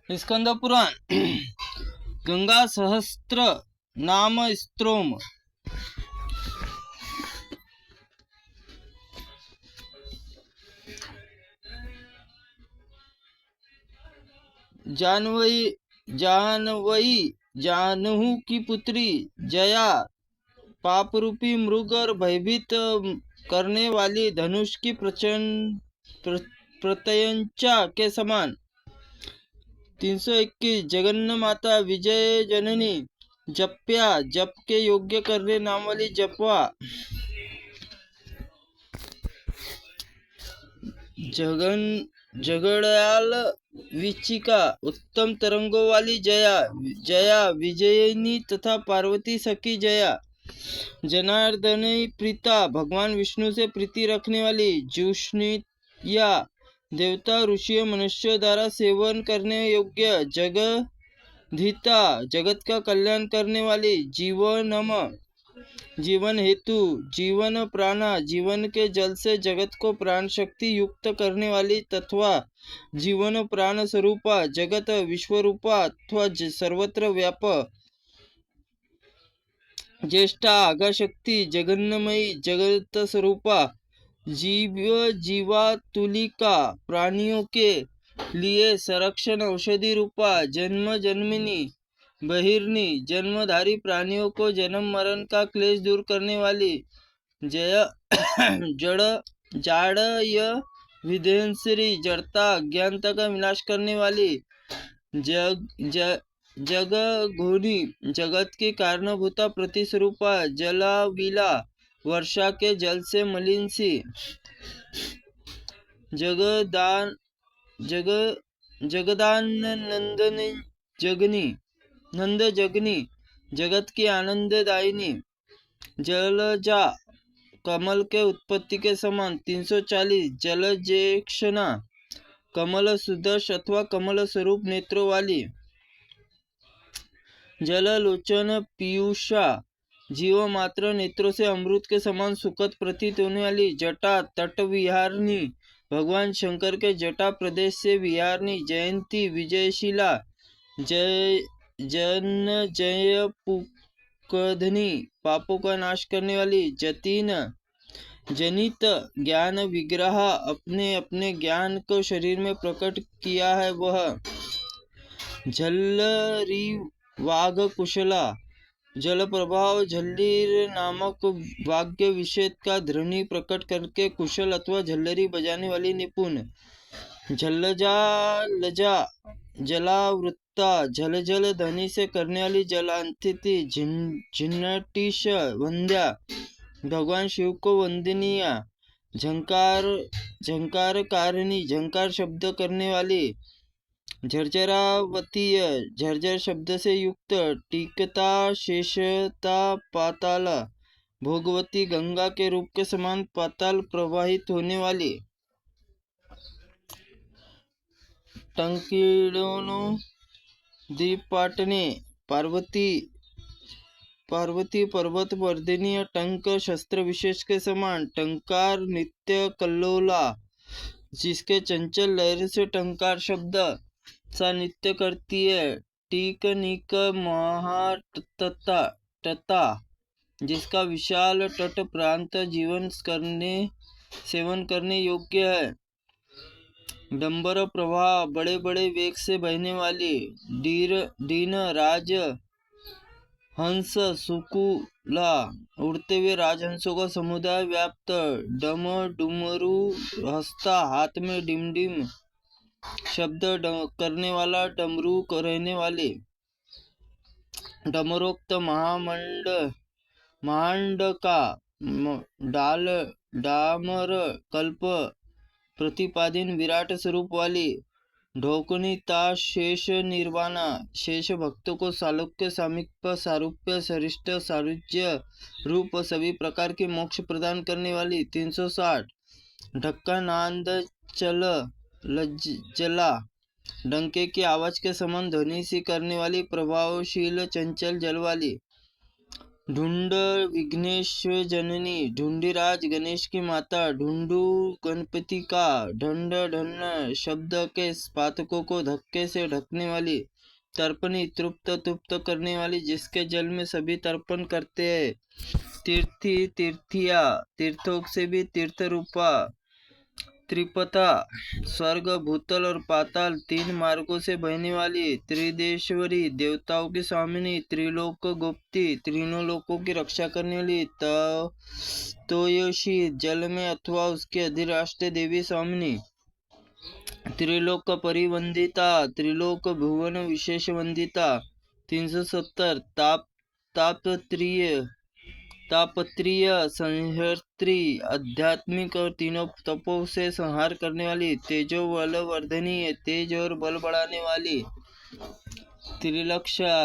स्कंद पुराण गंगा सहस्त्र नाम स्तोम। जानवई जानहू की पुत्री जया पाप रूपी मृग और भयभीत करने वाली धनुष की प्रचंड प्रत्यंचा के समान। 321 जगन्न माता विजय जननी जप्या जप के योग्य करने नाम वाली जपवा। जगड़याल विचिका उत्तम तरंगों वाली जया जया विजयिनी तथा पार्वती सखी जया जनार्दनी प्रीता भगवान विष्णु से प्रीति रखने वाली जुष्णिया देवता ऋषि मनुष्य द्वारा सेवन करने योग्य जगधीता जगत का कल्याण करने वाली जीवनम जीवन हेतु जीवन प्राणा जीवन के जल से जगत को प्राण शक्ति युक्त करने वाली तत्वा जीवन प्राण स्वरूपा जगत विश्वरूपा अथवा सर्वत्र व्याप ज्येष्ठा आगाशक्ति जगन्नमयी जगत स्वरूपा जीवातुलिका प्राणियों के लिए संरक्षण औषधि रूपा जन्म जन्मिनी बहिर्नी जन्मधारी प्राणियों को जन्म मरण का क्लेश दूर करने वाली जय जड़ जाड़ विध्वंसरी जड़ता अज्ञानता का विनाश करने वाली जग घोनी जगत की कारणभूता प्रतिस्वरूपा जलाविला वर्षा के जल से मलिन सी जगदान नंदनी जगनी नंद जगनी जगत की आनंददायिनी जलजा कमल के उत्पत्ति के समान। 340 जलजेक्षणा कमल सुदर्श अथवा कमल स्वरूप नेत्रों वाली जललोचन पीयूषा जीव मात्र नेत्रों से अमृत के समान सुखद प्रतीत होने वाली जटा तट विहारनी भगवान शंकर के जटा प्रदेश से विहारनी जयंती विजयशीला जय पुकधनी पापों का नाश करने वाली जतीन जनित ज्ञान विग्रह अपने अपने ज्ञान को शरीर में प्रकट किया है वह झल्लरी वाघ कुशला जल प्रभाव झल्लीर नामक वाग्य विषेद का ध्वनि प्रकट करके कुशल अथवा झल्लरी बजाने वाली निपुण झल्लजा लजा जलावृत्ता झलझल ध्वनि से करने वाली जलांतिथि झिन्नटीश वंद्या भगवान शिव को वंदनीय झंकार कारिणी झंकार शब्द करने वाली झरझरावतीय झरझर शब्द से युक्त टीकता शेषता पाताल भोगवती गंगा के रूप के समान पाताल प्रवाहित होने वाली टंकिड़ों दीपाटने पार्वती पर्वत वर्धनीय टंक शस्त्र विशेष के समान टंकार नित्य कल्लोला जिसके चंचल लहर से टंकार शब्द सा नित्य करती है टीक निक महाटता जिसका विशाल तट प्रांत सेवन करने योग्य है डंबर प्रवाह बड़े बड़े वेग से बहने वाली दीन राज हंस सुकुला उड़ते हुए राजहंसों का समुदाय व्याप्त डम डुमरू हंसता हाथ में डिम शब्द करने वाला डमरू रहने वाले डमरोक्त महांड का डामर कल्प प्रतिपादिन विराट स्वरूप वाली ढोकनीता शेष निर्वाणा शेष भक्तों को सालोक्य सामीप्य सारूप्य सरिष्ठ सारुज्य रूप सभी प्रकार के मोक्ष प्रदान करने वाली 360 ढक्का नांद चल जला डंके की आवाज के समान ध्वनि सी करने वाली प्रभावशील चंचल जल वाली ढूंढ विघ्नेश्वर जननी, ढूंढीराज गणेश की माता, ढूंढू गणपति का, ढंड ढन्न शब्द के पातकों को धक्के से ढकने वाली, तर्पणी तृप्त तुप्त करने वाली, जिसके जल में सभी तर्पण करते हैं, तीर्थी तीर्थिया, तीर्थों से भी तीर्थ रूपा, त्रिपता, स्वर्ग भूतल और पाताल तीन मार्गों से बहने वाली, त्रिदेश्वरी, देवताओं की स्वामिनी, त्रिलोक गुप्ती, तीनों लोकों की रक्षा करने वाली, तोयशी, जल में अथवा उसके अधिराष्ट्र देवी स्वामिनी, त्रिलोक परिवंदिता, त्रिलोक भुवन विशेष वंदिता, 370, तापत्रीय संहर्त्री, आध्यात्मिक और तीनों तपों से संहार करने वाली, तेजो बल वर्धनी, तेज और बल बढ़ाने वाली, त्रिलक्षा,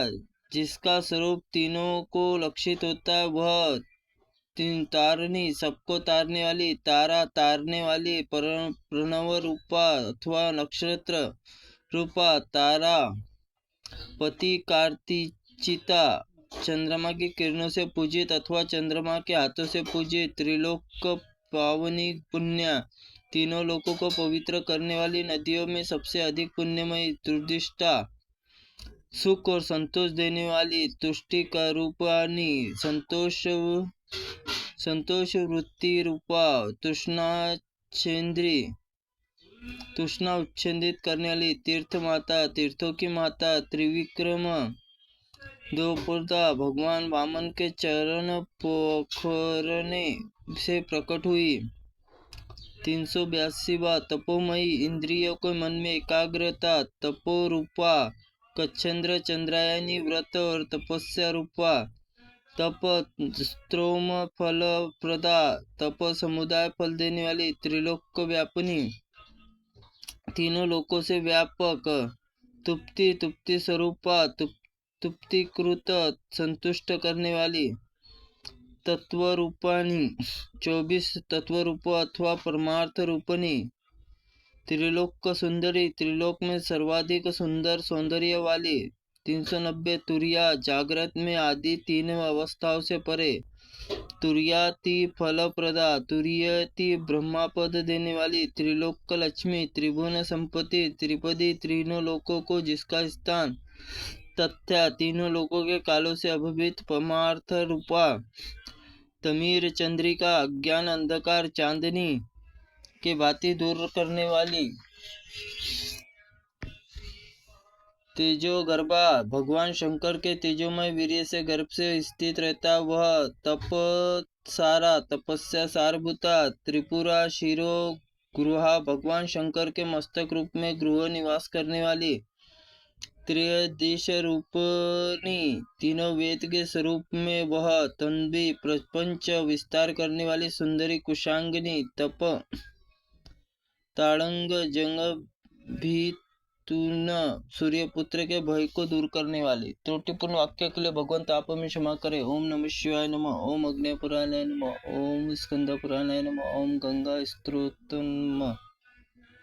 जिसका स्वरूप तीनों को लक्षित होता है, वह तारणी, सबको तारने वाली, तारा तारने वाली, प्रणव रूपा अथवा नक्षत्र रूपा, तारा पति कार्तिचिता, चंद्रमा की किरणों से पूजित अथवा चंद्रमा के हाथों से पूजित, त्रिलोक पावनी पुण्य, तीनों लोकों को पवित्र करने वाली, नदियों में सबसे अधिक पुण्यमयी, दुर्दिष्टा, सुख और संतोष देने वाली, तुष्टि का रूपानी, संतोष वृत्ति रूपा, तृष्णा उच्छेदित करने वाली, तीर्थ माता, तीर्थों की माता, त्रिविक्रम, द्रौपदा, भगवान वामन के चरण पोखरने से प्रकट हुई, 382 तपोमयी, इंद्रियों को मन में एकाग्रता, तपोरूपा, कच्छंद्र चंद्रायनी व्रत और तपस्या रूपा, तप स्त्रोम फल प्रदा, तप समुदाय फल देने वाली, त्रिलोक व्यापिनी, तीनों लोकों से व्यापक, तुप्ति स्वरूपा, तुप्तिकृत, संतुष्ट करने वाली, तत्व रूपानी, 24 तत्व रूप अथवा परमार्थ रूपनी, त्रिलोक सुंदरी, त्रिलोक में सर्वाधिक सुंदर सौंदर्य वाली, 390 तुरिया, जागृत में आदि तीन अवस्थाओं से परे, तुरियाति फल प्रदा, तुरियति ब्रह्मापद देने वाली, त्रिलोक लक्ष्मी, त्रिभुवन संपत्ति, त्रिपदी, तीनों लोकों को जिसका स्थान तथ्या, तीनों लोकों के कालों से अभिभूत, परमार्थ रूपा, तमीर चंद्रिका, अज्ञान अंधकार चांदनी के भांति दूर करने वाली, तेजो गर्भा, भगवान शंकर के तेजोमय वीर्य से गर्भ से स्थित रहता, वह तपसारा, तपस्या सारभूता, त्रिपुरा शिरो गृहा, भगवान शंकर के मस्तक रूप में गृह निवास करने वाली, त्रिदेश रूपनी, तीनों वेद के स्वरूप में वह तन्वी प्रपंच विस्तार करने वाली सुंदरी कुशांगिनी, तप ताड़ंग जंग भीतुन, सूर्यपुत्र के भय को दूर करने वाली। त्रुटिपूर्ण वाक्य के लिए भगवंत आप में क्षमा करे। ओम नमः शिवाय नमः, ओम अग्नि पुराणाय नमः, ओम स्कंद पुराणाय नमः, ओम गंगा स्तोत्रम नमः।